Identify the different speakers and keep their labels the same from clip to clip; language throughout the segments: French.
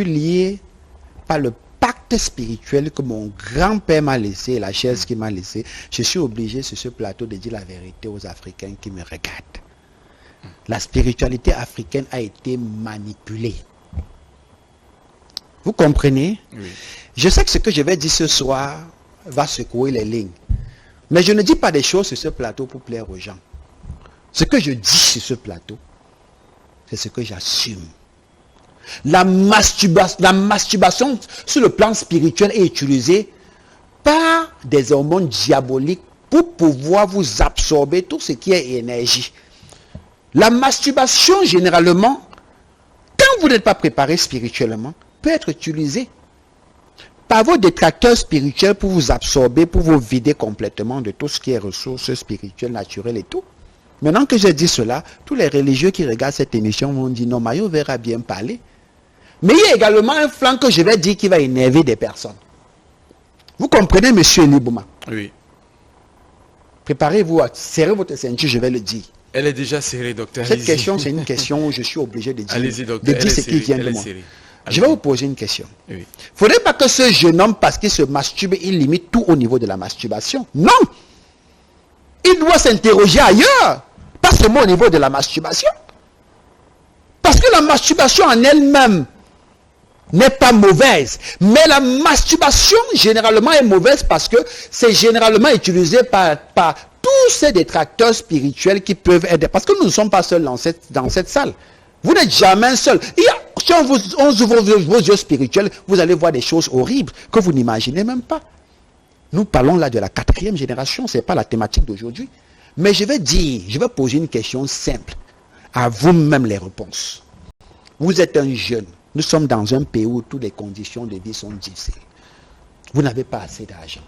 Speaker 1: lié par le pacte spirituel que mon grand-père m'a laissé, la chaise qu'il m'a laissée. Je suis obligé sur ce plateau de dire la vérité aux Africains qui me regardent. La spiritualité africaine a été manipulée. Vous comprenez?
Speaker 2: Oui.
Speaker 1: Je sais que ce que je vais dire ce soir va secouer les lignes. Mais je ne dis pas des choses sur ce plateau pour plaire aux gens. Ce que je dis sur ce plateau, c'est ce que j'assume. La masturbation sur le plan spirituel est utilisée par des hormones diaboliques pour pouvoir vous absorber tout ce qui est énergie. La masturbation, généralement, quand vous n'êtes pas préparé spirituellement, peut être utilisée par vos détracteurs spirituels pour vous absorber, pour vous vider complètement de tout ce qui est ressources spirituelles, naturelles et tout. Maintenant que j'ai dit cela, tous les religieux qui regardent cette émission vont dire non, Mayo verra bien parler. Mais il y a également un flanc que je vais dire qui va énerver des personnes. Vous comprenez, monsieur Elibouma?
Speaker 2: Oui.
Speaker 1: Préparez-vous à serrer votre ceinture, je vais le dire.
Speaker 2: Elle est déjà serrée, docteur.
Speaker 1: Cette question, c'est une question où je suis obligé de dire,
Speaker 2: Allez-y, docteur.
Speaker 1: de dire ce qui vient de moi. Je vais vous poser une question.
Speaker 2: Oui.
Speaker 1: Il ne faudrait pas que ce jeune homme, parce qu'il se masturbe, il limite tout au niveau de la masturbation. Non! Il doit s'interroger ailleurs, pas seulement au niveau de la masturbation. Parce que la masturbation en elle-même n'est pas mauvaise. Mais la masturbation, généralement, est mauvaise parce que c'est généralement utilisé par tous ces détracteurs spirituels qui peuvent aider. Parce que nous ne sommes pas seuls dans cette salle. Vous n'êtes jamais seul. Si on ouvre vos yeux spirituels, vous allez voir des choses horribles que vous n'imaginez même pas. Nous parlons là de la 4e génération, ce n'est pas la thématique d'aujourd'hui. Mais je vais poser une question simple. À vous-même les réponses. Vous êtes un jeune. Nous sommes dans un pays où toutes les conditions de vie sont difficiles. Vous n'avez pas assez d'argent.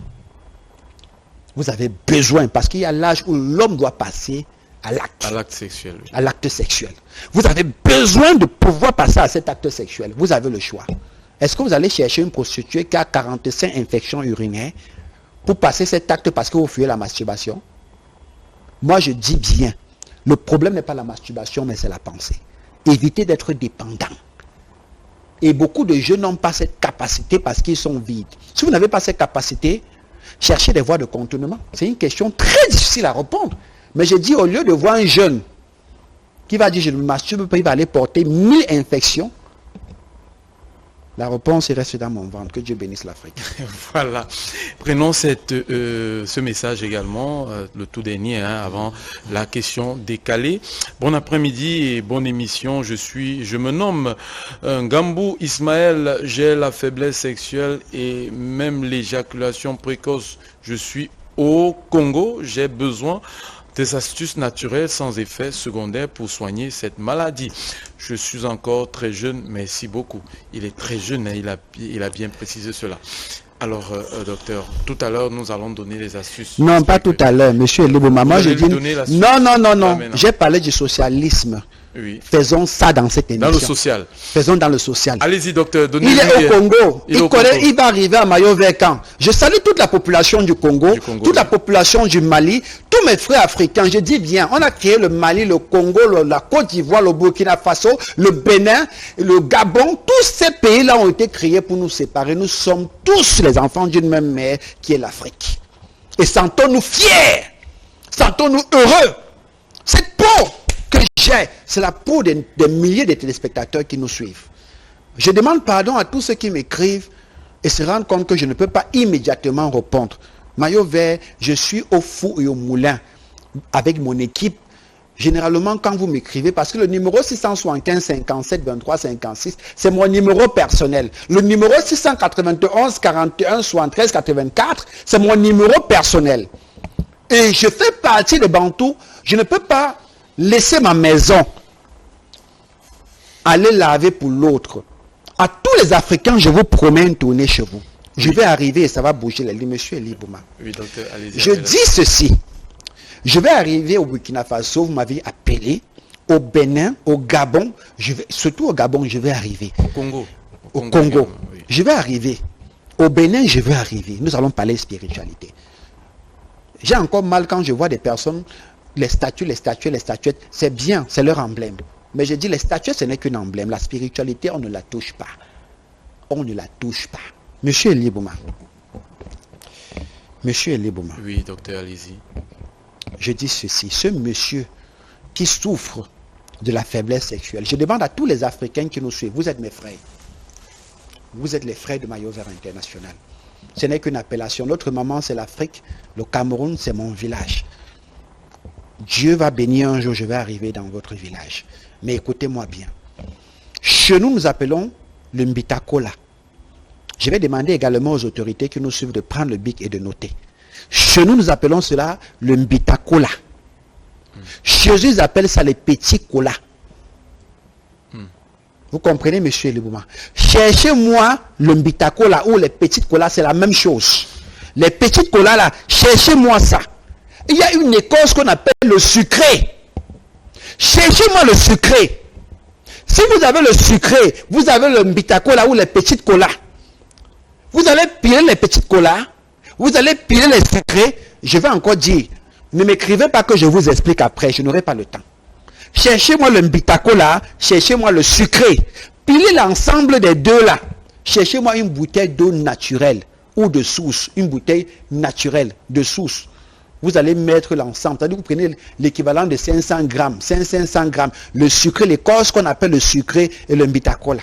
Speaker 1: Vous avez besoin, parce qu'il y a l'âge où l'homme doit passer à l'acte.
Speaker 2: À l'acte sexuel. Oui.
Speaker 1: À l'acte sexuel. Vous avez besoin de pouvoir passer à cet acte sexuel. Vous avez le choix. Est-ce que vous allez chercher une prostituée qui a 45 infections urinaires pour passer cet acte parce que vous fuyez la masturbation? Moi, je dis bien, le problème n'est pas la masturbation, mais c'est la pensée. Évitez d'être dépendant. Et beaucoup de jeunes n'ont pas cette capacité parce qu'ils sont vides. Si vous n'avez pas cette capacité, cherchez des voies de contournement. C'est une question très difficile à répondre. Mais je dis, au lieu de voir un jeune qui va dire je ne me masturbe pas, il va aller porter 1000 infections. La réponse reste dans mon ventre. Que Dieu bénisse l'Afrique.
Speaker 2: Voilà. Prenons ce message également, le tout dernier, avant la question décalée. Bon après-midi et bonne émission. Je me nomme Gambou Ismaël. J'ai la faiblesse sexuelle et même l'éjaculation précoce. Je suis au Congo. J'ai besoin des astuces naturelles sans effet secondaire pour soigner cette maladie. Je suis encore très jeune, merci beaucoup. Il est très jeune, il a bien précisé cela. Alors, docteur, tout à l'heure, nous allons donner les astuces.
Speaker 1: Non, pas tout à l'heure, monsieur Elibouma. Moi, je dis... Non. J'ai parlé du socialisme.
Speaker 2: Oui.
Speaker 1: Faisons ça dans cette émission.
Speaker 2: Dans le social.
Speaker 1: Faisons dans le social.
Speaker 2: Allez-y, docteur.
Speaker 1: Il est au Congo. Il va arriver à Mayo vers quand? Je salue toute la population du Congo, toute la population du Mali, tous mes frères africains. Je dis bien, on a créé le Mali, le Congo, la Côte d'Ivoire, le Burkina Faso, le Bénin, le Gabon. Tous ces pays-là ont été créés pour nous séparer. Nous sommes tous les enfants d'une même mère qui est l'Afrique. Et sentons-nous fiers. Sentons-nous heureux. Cette peau que j'ai, c'est la peau des milliers de téléspectateurs qui nous suivent. Je demande pardon à tous ceux qui m'écrivent et se rendent compte que je ne peux pas immédiatement répondre. Maillot vert, je suis au four et au moulin avec mon équipe. Généralement, quand vous m'écrivez, parce que le numéro 675 57 23 56, c'est mon numéro personnel. Le numéro 691 41 73 84, c'est mon numéro personnel. Et je fais partie de Bantou. Je ne peux pas laisser ma maison aller laver pour l'autre. À tous les Africains, je vous promets une tournée chez vous. Je vais arriver et ça va bouger les lignes. Monsieur Elibouma.
Speaker 2: Oui, docteur, allez-y.
Speaker 1: Je dis ceci. Je vais arriver au Burkina Faso, vous m'avez appelé, au Bénin, au Gabon, surtout au Gabon, je vais arriver.
Speaker 2: Au Congo.
Speaker 1: Au Congo.
Speaker 2: Oui.
Speaker 1: Je vais arriver. Au Bénin, je vais arriver. Nous allons parler spiritualité. J'ai encore mal quand je vois des personnes, les statuettes, c'est bien, c'est leur emblème. Mais je dis, les statuettes, ce n'est qu'un emblème. La spiritualité, on ne la touche pas. on ne la touche pas. Monsieur Elibouma. Monsieur Elibouma.
Speaker 2: Oui, docteur, allez-y.
Speaker 1: Je dis ceci, ce monsieur qui souffre de la faiblesse sexuelle, je demande à tous les Africains qui nous suivent, vous êtes mes frères. Vous êtes les frères de Maillot Vert International. Ce n'est qu'une appellation. Notre maman, c'est l'Afrique. Le Cameroun, c'est mon village. Dieu va bénir un jour, je vais arriver dans votre village. Mais écoutez-moi bien. Chez nous, nous appelons le Mbitakola. Je vais demander également aux autorités qui nous suivent de prendre le bic et de noter. Chez nous, nous appelons cela le Mbitakola. Chez eux, ils appellent ça les petits colas. Vous comprenez, monsieur Elibouma? Cherchez-moi le Mbitakola ou les petites colas, c'est la même chose. Les petites colas là, cherchez-moi ça. Il y a une écorce qu'on appelle le sucré. Cherchez-moi le sucré. Si vous avez le sucré, vous avez le Mbitakola ou les petites colas. Vous allez piler les petites colas, vous allez piler les sucrés. Je vais encore dire, ne m'écrivez pas que je vous explique après, je n'aurai pas le temps. Cherchez-moi le Mbitakola, cherchez-moi le sucré. Pilez l'ensemble des deux là. Cherchez-moi une bouteille d'eau naturelle ou de source. Une bouteille naturelle de source. Vous allez mettre l'ensemble. C'est-à-dire que vous prenez l'équivalent de 500 grammes. 500 grammes. Le sucré, l'écorce qu'on appelle le sucré et le Mbitakola.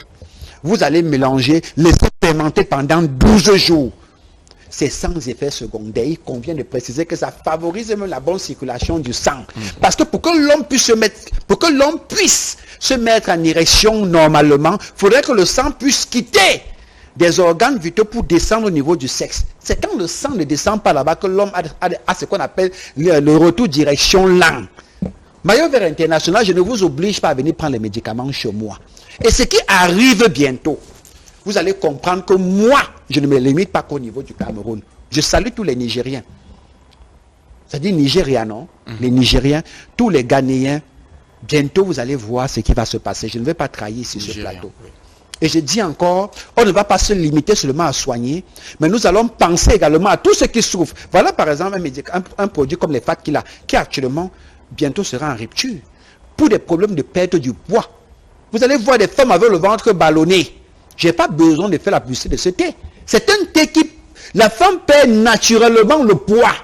Speaker 1: Vous allez mélanger, laisser fermenter pendant 12 jours. C'est sans effet secondaire. Il convient de préciser que ça favorise même la bonne circulation du sang. Parce que pour que l'homme puisse se mettre en érection normalement, il faudrait que le sang puisse quitter des organes vitaux pour descendre au niveau du sexe. C'est quand le sang ne descend pas là-bas que l'homme a ce qu'on appelle le retour direction lent. Maillot Vert International, je ne vous oblige pas à venir prendre les médicaments chez moi. Et ce qui arrive bientôt, vous allez comprendre que moi, je ne me limite pas qu'au niveau du Cameroun. Je salue tous les Nigériens. C'est-à-dire Nigériens, non? Les Nigériens, tous les Ghanéens. Bientôt, vous allez voir ce qui va se passer. Je ne vais pas trahir sur ce plateau. Oui. Et je dis encore, on ne va pas se limiter seulement à soigner, mais nous allons penser également à tous ceux qui souffrent. Voilà par exemple un produit comme les Fatkila, qui actuellement, bientôt sera en rupture. Pour des problèmes de perte du poids. Vous allez voir des femmes avec le ventre ballonné. Je n'ai pas besoin de faire la publicité de ce thé. C'est un thé qui... La femme perd naturellement le poids.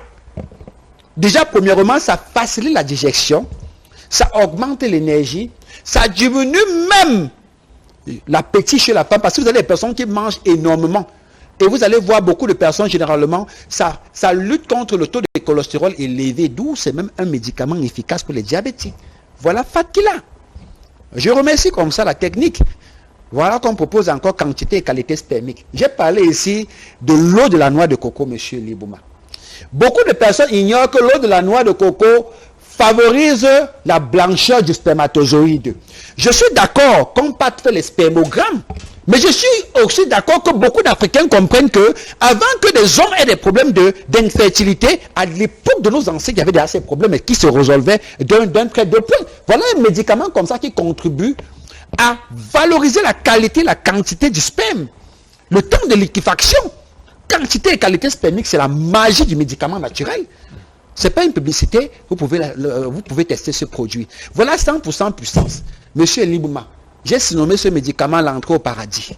Speaker 1: Déjà, premièrement, ça facilite la digestion. Ça augmente l'énergie. Ça diminue même l'appétit chez la femme. Parce que vous avez des personnes qui mangent énormément. Et vous allez voir beaucoup de personnes, généralement, ça lutte contre le taux de cholestérol élevé. D'où c'est même un médicament efficace pour les diabétiques. Voilà Fatkila. Je remercie comme ça la technique. Voilà qu'on propose encore quantité et qualité spermique. J'ai parlé ici de l'eau de la noix de coco, monsieur Libouma. Beaucoup de personnes ignorent que l'eau de la noix de coco favorise la blancheur du spermatozoïde. Je suis d'accord qu'on pas fait les spermogrammes, mais je suis aussi d'accord que beaucoup d'Africains comprennent que avant que des hommes aient des problèmes d'infertilité, à l'époque de nos ancêtres, il y avait déjà ces problèmes qui se résolvaient d'un trait de point. Voilà un médicament comme ça qui contribue à valoriser la qualité, la quantité du sperme. Le temps de liquéfaction, quantité et qualité spermique, c'est la magie du médicament naturel. Ce n'est pas une publicité, vous pouvez tester ce produit. Voilà 100% puissance. Monsieur Libouma, j'ai surnommé ce médicament l'entrée au paradis.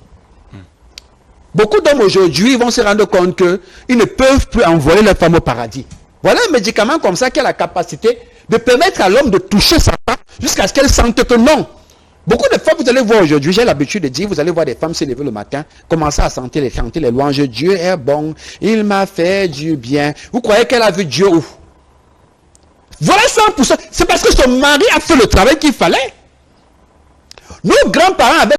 Speaker 1: Beaucoup d'hommes aujourd'hui vont se rendre compte qu'ils ne peuvent plus envoyer leur femme au paradis. Voilà un médicament comme ça qui a la capacité de permettre à l'homme de toucher sa femme jusqu'à ce qu'elle sente que non. Beaucoup de femmes, vous allez voir aujourd'hui, j'ai l'habitude de dire, vous allez voir des femmes se lever le matin, commencer à chanter les louanges. Dieu est bon, il m'a fait du bien. Vous croyez qu'elle a vu Dieu où? Voilà 100%. C'est parce que son mari a fait le travail qu'il fallait. Nos grands-parents avaient